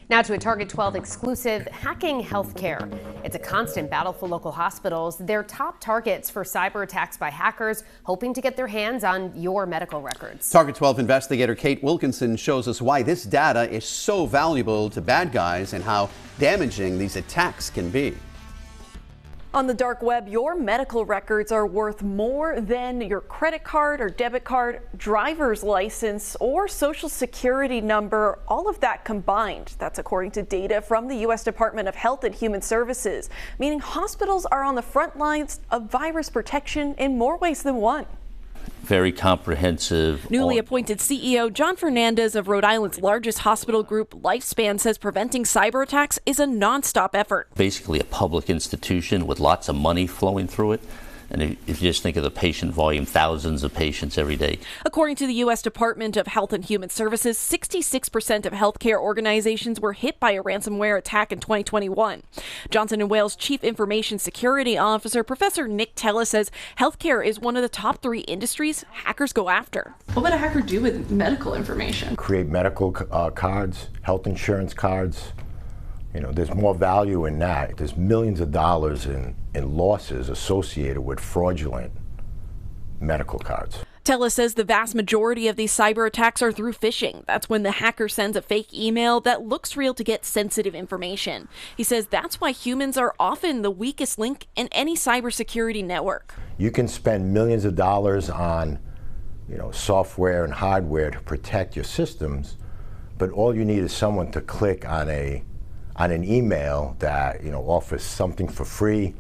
Now to a Target 12 exclusive, hacking healthcare. It's a constant battle for local hospitals. They're top targets for cyber attacks by hackers, hoping to get their hands on your medical records. Target 12 investigator Kate Wilkinson shows us why this data is so valuable to bad guys and how damaging these attacks can be. On the dark web, your medical records are worth more than your credit card or debit card, driver's license, or social security number, all of that combined. That's according to data from the U.S. Department of Health and Human Services, meaning hospitals are on the front lines of virus protection in more ways than one. Very comprehensive. Newly appointed CEO John Fernandez of Rhode Island's largest hospital group, Lifespan, says preventing cyber attacks is a nonstop effort. Basically a public institution with lots of money flowing through it. And if you just think of the patient volume, thousands of patients every day. According to the U.S. Department of Health and Human Services, 66% of healthcare organizations were hit by a ransomware attack in 2021. Johnson & Wales Chief Information Security Officer Professor Nick Tella says healthcare is one of the top 3 industries hackers go after. What would a hacker do with medical information? Create medical cards, health insurance cards. You know, there's more value in that. There's millions of dollars in losses associated with fraudulent medical cards. Tella says the vast majority of these cyber attacks are through phishing. That's when the hacker sends a fake email that looks real to get sensitive information. He says that's why humans are often the weakest link in any cybersecurity network. You can spend millions of dollars on, software and hardware to protect your systems, but all you need is someone to click on an email that offers something for free,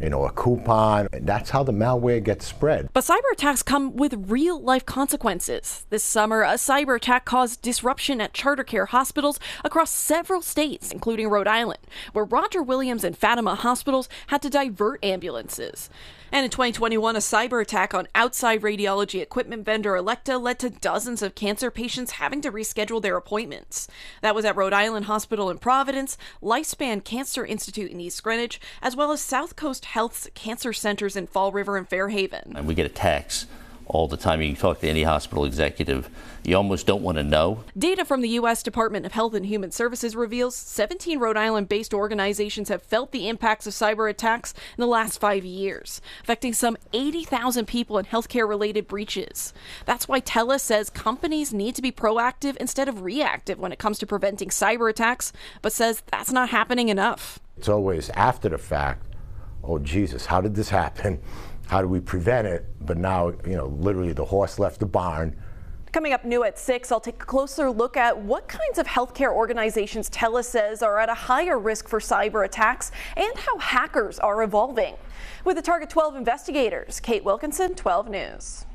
a coupon. That's how the malware gets spread. But cyber attacks come with real life consequences. This summer, a cyber attack caused disruption at charter care hospitals across several states, including Rhode Island, where Roger Williams and Fatima hospitals had to divert ambulances. And in 2021, a cyber attack on outside radiology equipment vendor Elekta led to dozens of cancer patients having to reschedule their appointments. That was at Rhode Island Hospital in Providence, Lifespan Cancer Institute in East Greenwich, as well as South Coast Health's cancer centers in Fall River and Fairhaven. And we get attacks all the time. You can talk to any hospital executive. You almost don't want to know. Data from the U.S. Department of Health and Human Services reveals 17 Rhode Island-based organizations have felt the impacts of cyber attacks in the last 5 years, affecting some 80,000 people in healthcare-related breaches. That's why Tella says companies need to be proactive instead of reactive when it comes to preventing cyber attacks, but says that's not happening enough. It's always after the fact, oh Jesus, how did this happen? How do we prevent it? But now, literally the horse left the barn. Coming up new at 6, I'll take a closer look at what kinds of healthcare organizations Tella says are at a higher risk for cyber attacks and how hackers are evolving. With the Target 12 investigators, Kate Wilkinson, 12 News.